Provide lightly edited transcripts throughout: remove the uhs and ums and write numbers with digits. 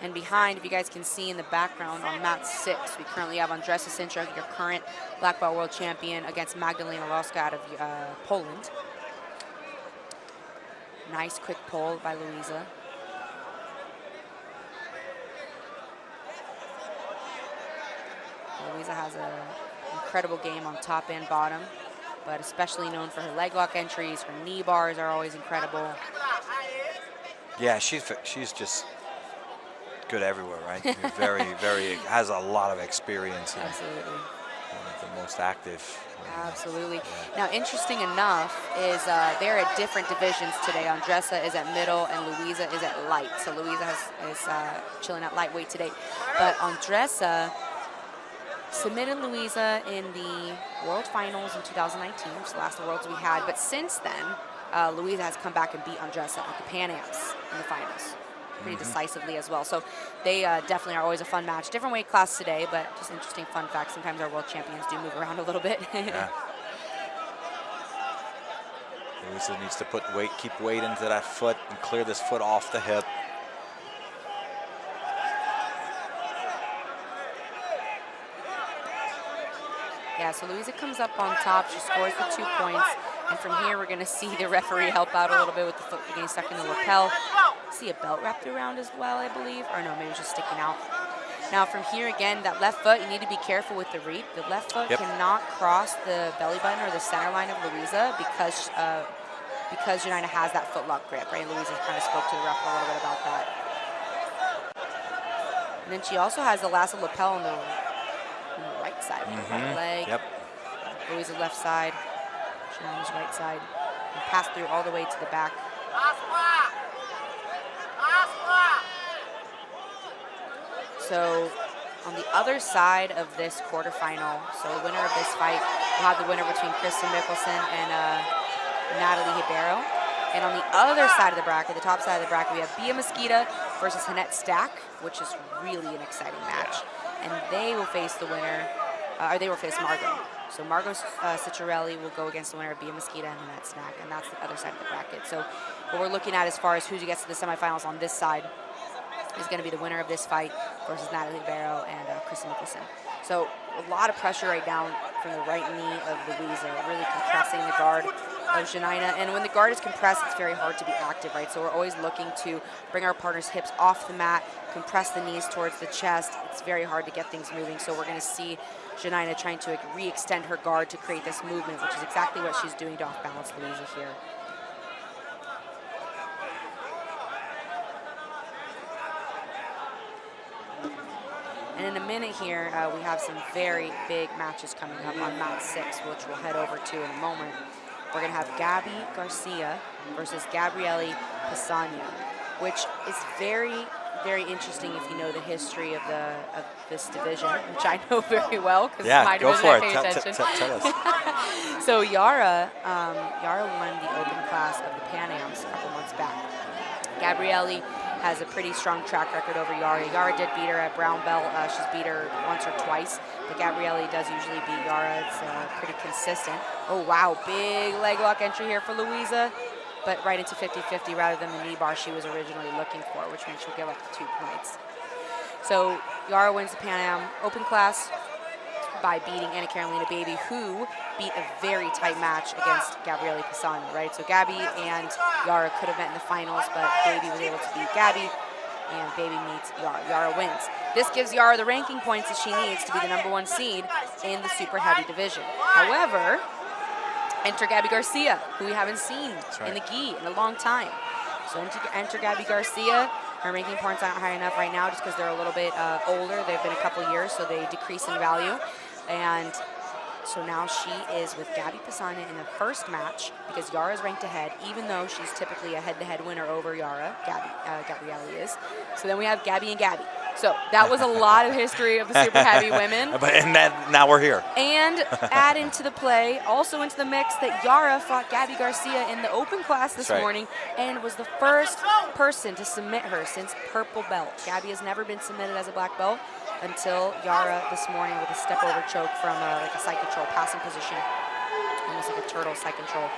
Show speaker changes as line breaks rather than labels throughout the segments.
And behind, if you guys can see in the background on mat 6, we currently have Andresa Sintra, your current black belt world champion, against Magdalena Loska out of Poland. Nice quick pull by Luiza. Luiza has an incredible game on top and bottom, but especially known for her leg lock entries. Her knee bars are always incredible.
Yeah, she's just good everywhere, right? Very has a lot of experience.
Absolutely.
One of the most active.
Absolutely. Yeah. Now, interesting enough is they're at different divisions today. Andresa is at middle and Luiza is at light. So Luiza is chilling at lightweight today. But Andresa submitted Luiza in the World Finals in 2019, which is the last of the Worlds we had. But since then, Luiza has come back and beat Andresa at the Pan Ams in the finals pretty decisively as well. So they definitely are always a fun match. Different weight class today, but just interesting fun fact. Sometimes our world champions do move around a little bit.
Yeah. Luiza needs to keep weight into that foot and clear this foot off the hip.
Yeah, so Luiza comes up on top. She scores the 2 points. And from here, we're going to see the referee help out a little bit with the foot getting stuck in the lapel. See a belt wrapped around as well, I believe. Or no, maybe it's just sticking out. Now from here, again, that left foot, you need to be careful with the reap. The left foot cannot cross the belly button or the center line of Luiza because Janaina has that foot lock grip, right? And Luiza kind of spoke to the ref a little bit about that. And then she also has the lasso lapel on the right side of her leg.
Yep.
Luiza's left side, Janaina's right side, and pass through all the way to the back. So on the other side of this quarterfinal, so the winner of this fight, we'll have the winner between Kristen Mikkelsen and Natalie Ribeiro. And on the other side of the bracket, the top side of the bracket, we have Bia Mesquita versus Hanette Stack, which is really an exciting match. And they will face the winner, or they will face Margot. So Margot Ciccarelli will go against the winner of Bia Mesquita and Hanette Stack, and that's the other side of the bracket. So what we're looking at as far as who gets to the semifinals on this side is going to be the winner of this fight versus Natalie Ribeiro and Kristen Mikkelsen. So a lot of pressure right down from the right knee of Luiza, really compressing the guard of Janaina. And when the guard is compressed, it's very hard to be active, right? So we're always looking to bring our partner's hips off the mat, compress the knees towards the chest. It's very hard to get things moving. So we're going to see Janaina trying to re-extend her guard to create this movement, which is exactly what she's doing to off-balance Luiza here. And in a minute here, we have some very big matches coming up on mat 6, which we'll head over to in a moment. We're going to have Gabby Garcia versus Gabriele Pisania, which is very, very interesting if you know the history of this division, which I know very well because my division I pay attention.
Tell us.
So Yara won the open class of the Pan Ams a couple months back. Gabriele has a pretty strong track record over Yara. Yara did beat her at brown belt. She's beat her once or twice, but Gabriele does usually beat Yara. It's pretty consistent. Oh, wow, big leg lock entry here for Luiza, but right into 50-50 rather than the knee bar she was originally looking for, which means she'll give up the 2 points. So Yara wins the Pan Am Open class by beating Anna Carolina Baby, who beat a very tight match against Gabriele Pisani, right? So Gabby and Yara could have met in the finals, but Baby was able to beat Gabby, and Baby meets Yara. Yara wins. This gives Yara the ranking points that she needs to be the #1 seed in the super heavy division. However, enter Gabby Garcia, who we haven't seen in the gi in a long time. So enter Gabby Garcia. Her ranking points aren't high enough right now just because they're a little bit older. They've been a couple years, so they decrease in value. And so now she is with Gabby Pisani in the first match because Yara is ranked ahead, even though she's typically a head-to-head winner over Yara. Gabriele is. So then we have Gabby and Gabby. So that was a lot of history of the super heavy women.
And now we're here.
And add into the play, also into the mix, that Yara fought Gabby Garcia in the open class this morning and was the first person to submit her since purple belt. Gabby has never been submitted as a black belt until Yara this morning with a step-over choke from like a side control passing position, almost like a turtle side control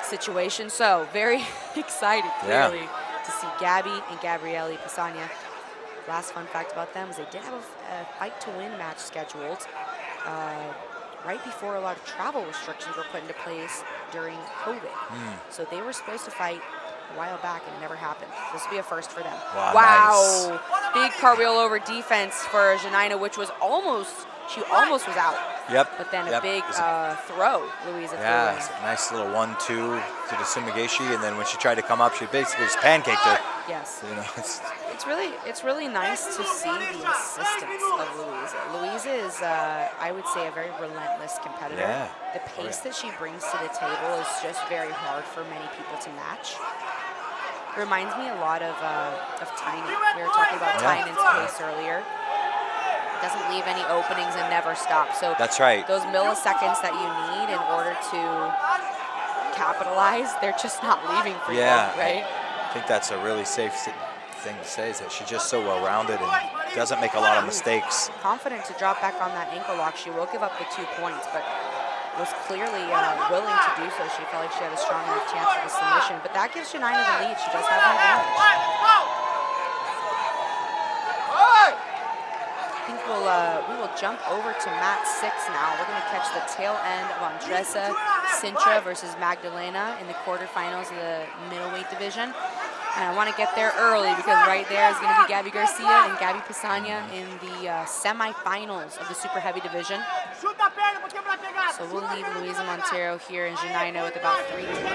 situation. So very excited, clearly, to see Gabby and Gabriele Pisagna. Last fun fact about them is they did have a fight to win match scheduled right before a lot of travel restrictions were put into place during COVID. So they were supposed to fight a while back and it never happened. This would be a first for them.
Wow.
Nice. Big cartwheel over defense for Janaina, which was she almost was out.
Yep.
But then a big throw, Luiza threw in.
A nice little 1-2 to the Sumigashi, and then when she tried to come up, she basically just pancaked her.
Yes.
You know,
it's really nice to see the insistence of Luiza. Luiza is, I would say, a very relentless competitor.
Yeah.
The pace that she brings to the table is just very hard for many people to match. It reminds me a lot of Tiny. We were talking about Tynan's pace earlier. Doesn't leave any openings and never stops. So
that's right.
Those milliseconds that you need in order to capitalize, they're just not leaving for you, right?
I think that's a really safe thing to say, is that she's just so well-rounded and doesn't make a lot of mistakes.
Confident to drop back on that ankle lock. She will give up the 2 points, but was clearly willing to do so. She felt like she had a strong enough chance for the submission, but that gives Janaina the lead. She does have an advantage. I think we will jump over to mat 6 now. We're going to catch the tail end of Andressa Sintra versus Magdalena in the quarterfinals of the middleweight division. And I want to get there early because right there is going to be Gabby Garcia and Gabby Pisagna in the semifinals of the super heavy division. So we'll leave Luiza Monteiro here in Janaina with about 3 minutes.